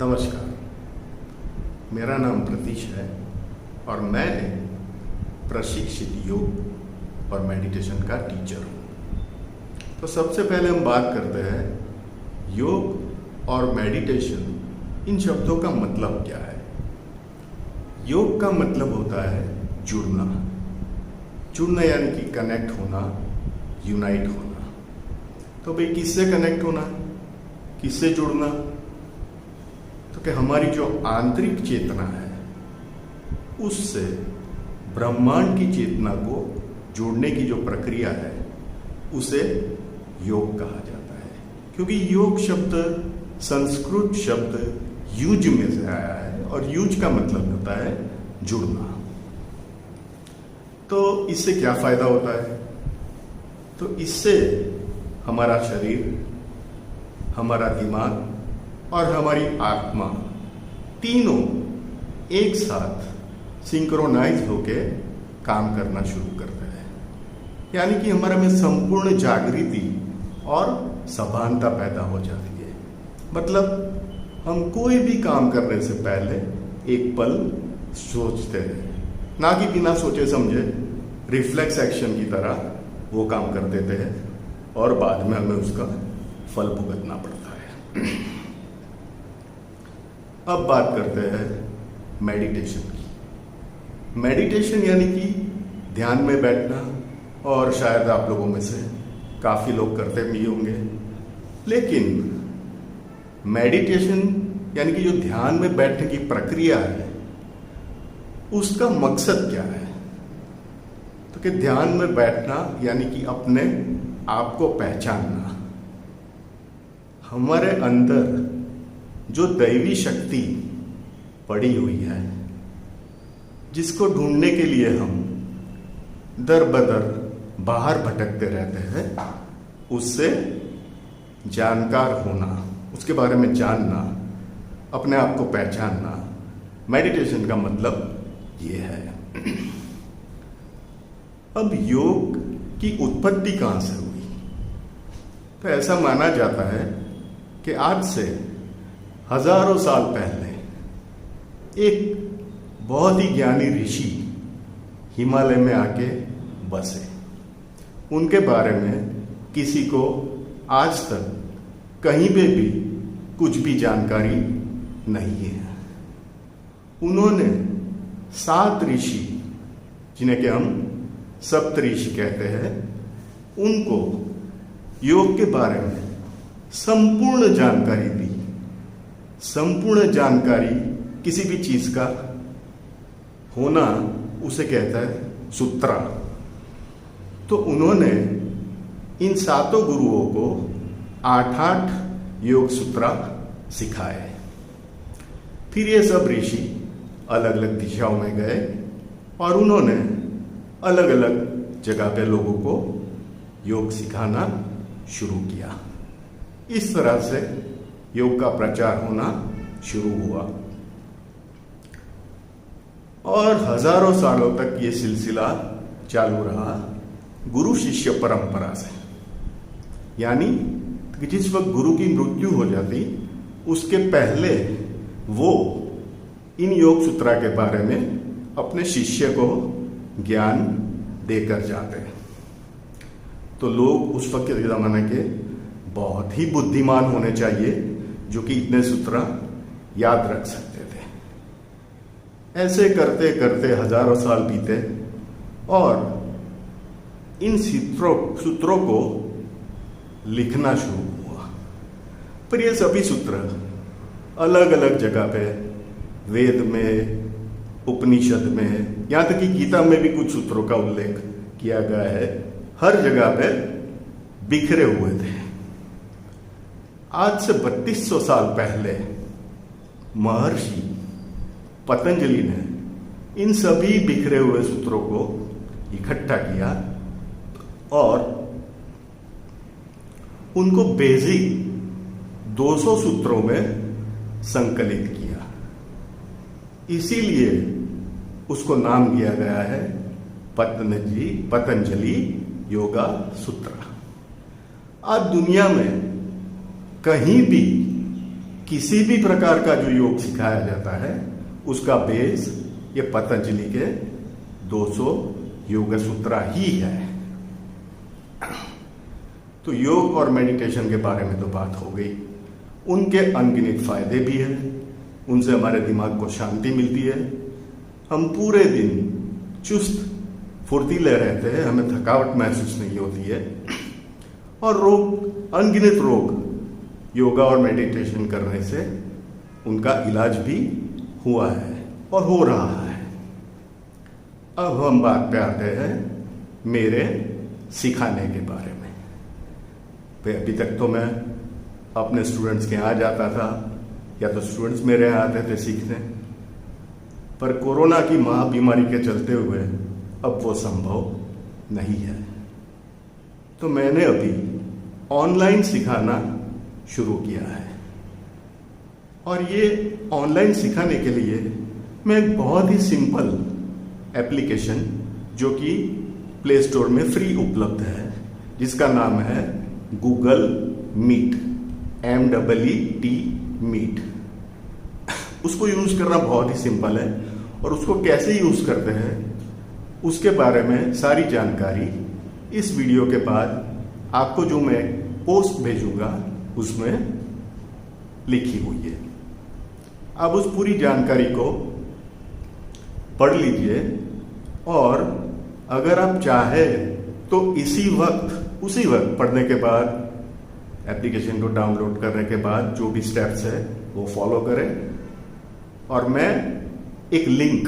नमस्कार, मेरा नाम प्रतीश है और मैं प्रशिक्षित योग और मेडिटेशन का टीचर हूँ। तो सबसे पहले हम बात करते हैं योग और मेडिटेशन, इन शब्दों का मतलब क्या है। योग का मतलब होता है जुड़ना। जुड़ना यानी कि कनेक्ट होना, यूनाइट होना। तो भाई किससे कनेक्ट होना, किससे जुड़ना? तो कि हमारी जो आंतरिक चेतना है उससे ब्रह्मांड की चेतना को जोड़ने की जो प्रक्रिया है उसे योग कहा जाता है। क्योंकि योग शब्द संस्कृत शब्द युज में से आया है और युज का मतलब होता है जुड़ना। तो इससे क्या फायदा होता है? तो इससे हमारा शरीर, हमारा दिमाग और हमारी आत्मा तीनों एक साथ सिंक्रोनाइज होके काम करना शुरू करते हैं। यानी कि हमारे में संपूर्ण जागृति और सभानता पैदा हो जाती है। मतलब हम कोई भी काम करने से पहले एक पल सोचते हैं, ना कि बिना सोचे समझे रिफ्लेक्स एक्शन की तरह वो काम कर देते हैं और बाद में हमें उसका फल भुगतना पड़ता है। अब बात करते हैं मेडिटेशन की। मेडिटेशन यानी कि ध्यान में बैठना, और शायद आप लोगों में से काफी लोग करते भी होंगे। लेकिन मेडिटेशन यानी कि जो ध्यान में बैठने की प्रक्रिया है उसका मकसद क्या है? तो कि ध्यान में बैठना यानी कि अपने आप को पहचानना। हमारे अंदर जो दैवी शक्ति पड़ी हुई है, जिसको ढूंढने के लिए हम दर बदर बाहर भटकते रहते हैं, उससे जानकार होना, उसके बारे में जानना, अपने आप को पहचानना, मेडिटेशन का मतलब ये है। अब योग की उत्पत्ति कहां से हुई? तो ऐसा माना जाता है कि आज से हजारों साल पहले एक बहुत ही ज्ञानी ऋषि हिमालय में आके बसे। उनके बारे में किसी को आज तक कहीं पे भी कुछ भी जानकारी नहीं है। उन्होंने 7 ऋषि, जिन्हें कि हम सप्त ऋषि कहते हैं, उनको योग के बारे में संपूर्ण जानकारी दी। संपूर्ण जानकारी किसी भी चीज का होना उसे कहता है सूत्रा। तो उन्होंने इन 7 गुरुओं को 8 योग सूत्रा सिखाए। फिर ये सब ऋषि अलग अलग दिशाओं में गए और उन्होंने अलग अलग जगह पे लोगों को योग सिखाना शुरू किया। इस तरह से योग का प्रचार होना शुरू हुआ और हजारों सालों तक ये सिलसिला चालू रहा गुरु शिष्य परंपरा से। यानी कि जिस वक्त गुरु की मृत्यु हो जाती उसके पहले वो इन योग सूत्रा के बारे में अपने शिष्य को ज्ञान देकर जाते। तो लोग उस वक्त के जमाने के बहुत ही बुद्धिमान होने चाहिए जो कि इतने सूत्र याद रख सकते थे। ऐसे करते करते हजारों साल बीते और इन सूत्रों को लिखना शुरू हुआ। पर ये सभी सूत्र अलग अलग जगह पे, वेद में, उपनिषद में, यहां तक कि गीता में भी कुछ सूत्रों का उल्लेख किया गया है, हर जगह पे बिखरे हुए थे। आज से 3200 साल पहले महर्षि पतंजलि ने इन सभी बिखरे हुए सूत्रों को इकट्ठा किया और उनको बेसिक 200 सूत्रों में संकलित किया। इसीलिए उसको नाम दिया गया है पतंजलि योगा सूत्र। आज दुनिया में कहीं भी किसी भी प्रकार का जो योग सिखाया जाता है उसका बेस ये पतंजलि के 200 योग सूत्र ही है। तो योग और मेडिटेशन के बारे में तो बात हो गई। उनके अनगिनत फायदे भी हैं, उनसे हमारे दिमाग को शांति मिलती है, हम पूरे दिन चुस्त फुर्तीले रहते हैं, हमें थकावट महसूस नहीं होती है, और अनगिनत रोग योगा और मेडिटेशन करने से उनका इलाज भी हुआ है और हो रहा है। अब हम बात पे आते हैं मेरे सिखाने के बारे में। अभी तक तो मैं अपने स्टूडेंट्स के यहाँ जाता था या तो स्टूडेंट्स मेरे यहाँ आते थे सीखने, पर कोरोना की महाबीमारी के चलते हुए अब वो संभव नहीं है। तो मैंने अभी ऑनलाइन सिखाना शुरू किया है, और ये ऑनलाइन सिखाने के लिए मैं एक बहुत ही सिंपल एप्लीकेशन जो कि प्ले स्टोर में फ्री उपलब्ध है, जिसका नाम है गूगल मीट, MEET मीट। उसको यूज करना बहुत ही सिंपल है, और उसको कैसे यूज करते हैं उसके बारे में सारी जानकारी इस वीडियो के बाद आपको जो मैं पोस्ट भेजूंगा उसमें लिखी हुई है। आप उस पूरी जानकारी को पढ़ लीजिए, और अगर आप चाहे तो उसी वक्त पढ़ने के बाद, एप्लीकेशन को डाउनलोड करने के बाद जो भी स्टेप्स है वो फॉलो करें, और मैं एक लिंक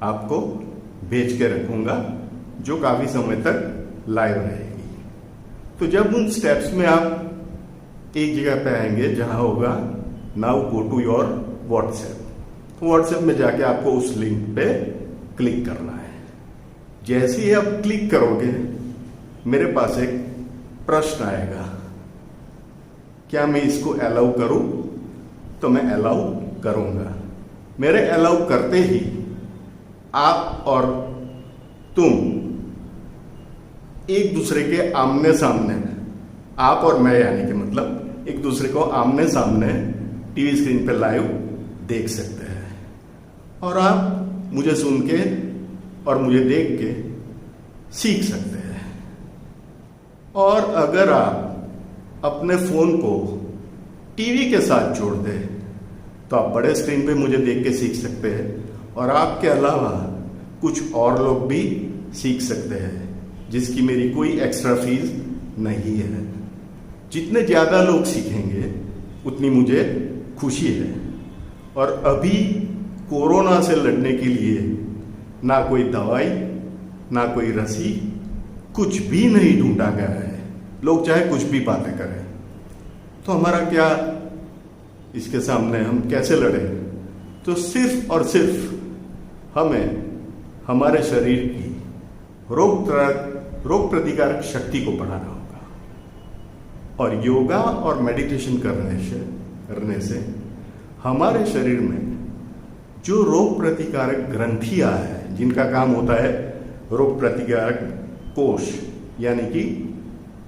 आपको भेज के रखूंगा जो काफी समय तक लाइव रहेगी। तो जब उन स्टेप्स में आप एक जगह पे आएंगे जहां होगा now go to your WhatsApp में जाके आपको उस लिंक पे क्लिक करना है। जैसे ही आप क्लिक करोगे मेरे पास एक प्रश्न आएगा, क्या मैं इसको अलाउ करूं? तो मैं अलाउ करूंगा। मेरे अलाउ करते ही आप और तुम एक दूसरे के आमने सामने, आप और मैं यानी कि मतलब एक दूसरे को आमने सामने टीवी स्क्रीन पर लाइव देख सकते हैं, और आप मुझे सुन के और मुझे देख के सीख सकते हैं। और अगर आप अपने फोन को टीवी के साथ जोड़ दे तो आप बड़े स्क्रीन पे मुझे देख के सीख सकते हैं, और आपके अलावा कुछ और लोग भी सीख सकते हैं जिसकी मेरी कोई एक्स्ट्रा फीस नहीं है। जितने ज्यादा लोग सीखेंगे उतनी मुझे खुशी है। और अभी कोरोना से लड़ने के लिए ना कोई दवाई, ना कोई रस्सी, कुछ भी नहीं ढूंढा गया है। लोग चाहे कुछ भी बातें करें, तो हमारा क्या इसके सामने, हम कैसे लड़े? तो सिर्फ और सिर्फ हमें हमारे शरीर की रोग प्रतिकारक शक्ति को बढ़ाना होगा, और योगा और मेडिटेशन करने से हमारे शरीर में जो रोग प्रतिकारक ग्रंथियां हैं, जिनका काम होता है रोग प्रतिकारक कोष यानी कि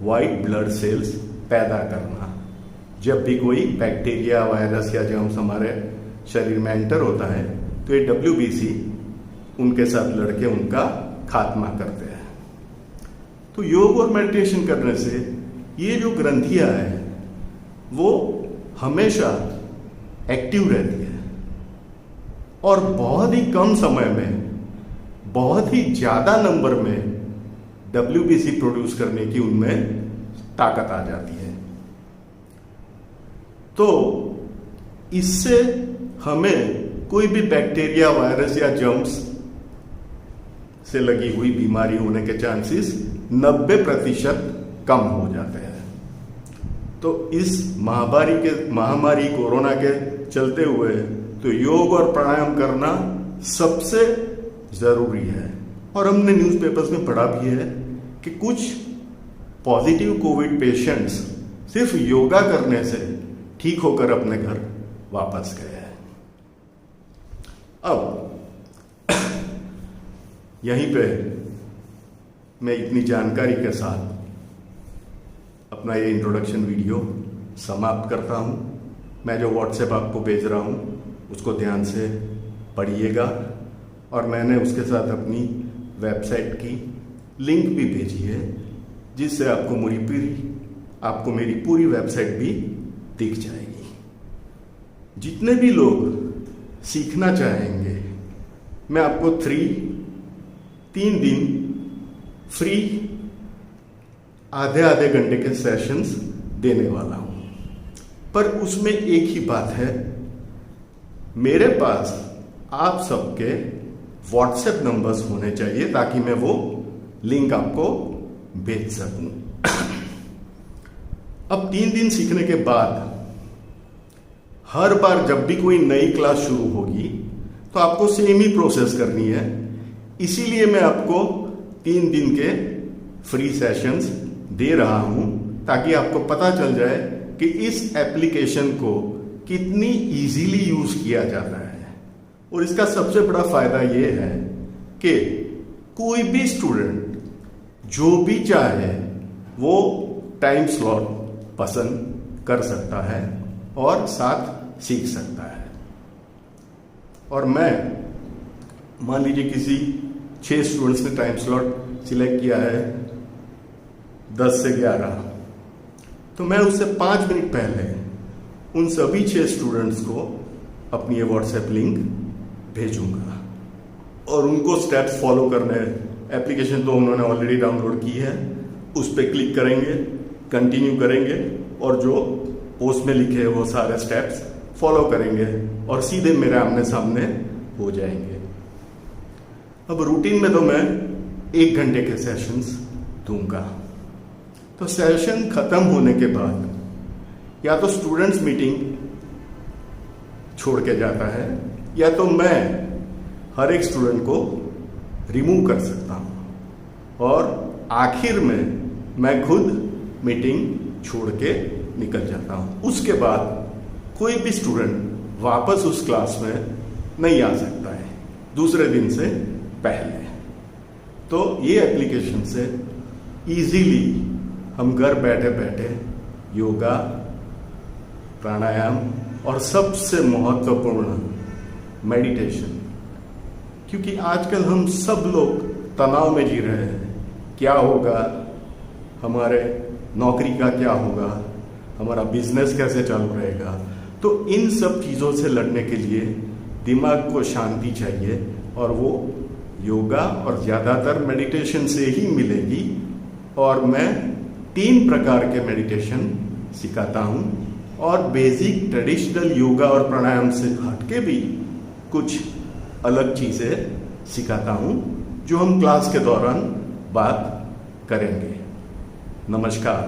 व्हाइट ब्लड सेल्स पैदा करना। जब भी कोई बैक्टीरिया, वायरस या जर्म्स हमारे शरीर में एंटर होता है तो ये WBC उनके साथ लड़के उनका खात्मा करते हैं। तो योग और मेडिटेशन करने से ये जो ग्रंथियां हैं वो हमेशा एक्टिव रहती है, और बहुत ही कम समय में बहुत ही ज्यादा नंबर में WBC प्रोड्यूस करने की उनमें ताकत आ जाती है। तो इससे हमें कोई भी बैक्टीरिया, वायरस या जर्म्स से लगी हुई बीमारी होने के चांसेस 90% कम हो जाते हैं। तो इस महामारी कोरोना के चलते हुए तो योग और प्राणायाम करना सबसे जरूरी है। और हमने न्यूज़पेपर्स में पढ़ा भी है कि कुछ पॉजिटिव कोविड पेशेंट्स सिर्फ योगा करने से ठीक होकर अपने घर वापस गए हैं। अब यहीं पे मैं इतनी जानकारी के साथ अपना ये इंट्रोडक्शन वीडियो समाप्त करता हूं। मैं जो व्हाट्सएप आपको भेज रहा हूँ उसको ध्यान से पढ़िएगा, और मैंने उसके साथ अपनी वेबसाइट की लिंक भी भेजी है, जिससे आपको मेरी पूरी वेबसाइट भी दिख जाएगी। जितने भी लोग सीखना चाहेंगे, मैं आपको 3 दिन फ्री आधे घंटे के सेशंस देने वाला हूं। पर उसमें एक ही बात है, मेरे पास आप सबके व्हाट्सएप नंबर्स होने चाहिए ताकि मैं वो लिंक आपको भेज सकूं। अब 3 दिन सीखने के बाद हर बार जब भी कोई नई क्लास शुरू होगी तो आपको सेम ही प्रोसेस करनी है। इसीलिए मैं आपको 3 दिन के फ्री सेशंस दे रहा हूं, ताकि आपको पता चल जाए कि इस एप्लीकेशन को कितनी इजीली यूज किया जाता है। और इसका सबसे बड़ा फायदा यह है कि कोई भी स्टूडेंट जो भी चाहे वो टाइम स्लॉट पसंद कर सकता है और साथ सीख सकता है। और मैं मान लीजिए किसी 6 स्टूडेंट्स ने टाइम स्लॉट सिलेक्ट किया है 10 से 11, तो मैं उससे 5 मिनट पहले उन सभी 6 स्टूडेंट्स को अपनी ये व्हाट्सएप लिंक भेजूंगा और उनको स्टेप्स फॉलो करने हैं। एप्लीकेशन तो उन्होंने ऑलरेडी डाउनलोड की है, उस पर क्लिक करेंगे, कंटिन्यू करेंगे और जो पोस्ट में लिखे हैं वो सारे स्टेप्स फॉलो करेंगे और सीधे मेरे आमने सामने हो जाएंगे। अब रूटीन में तो मैं 1 घंटे के सेशंस दूंगा। तो सेशन खत्म होने के बाद या तो स्टूडेंट्स मीटिंग छोड़ के जाता है, या तो मैं हर एक स्टूडेंट को रिमूव कर सकता हूं और आखिर में मैं खुद मीटिंग छोड़ के निकल जाता हूं। उसके बाद कोई भी स्टूडेंट वापस उस क्लास में नहीं आ सकता है दूसरे दिन से पहले। तो ये एप्लीकेशन से इजीली हम घर बैठे बैठे योगा, प्राणायाम और सबसे महत्वपूर्ण मेडिटेशन, क्योंकि आजकल हम सब लोग तनाव में जी रहे हैं। क्या होगा, हमारे नौकरी का क्या होगा, हमारा बिजनेस कैसे चालू रहेगा। तो इन सब चीज़ों से लड़ने के लिए दिमाग को शांति चाहिए और वो योगा और ज़्यादातर मेडिटेशन से ही मिलेगी। और मैं 3 प्रकार के मेडिटेशन सिखाता हूँ और बेसिक ट्रेडिशनल योगा और प्राणायाम से हटके भी कुछ अलग चीज़ें सिखाता हूँ जो हम क्लास के दौरान बात करेंगे। नमस्कार।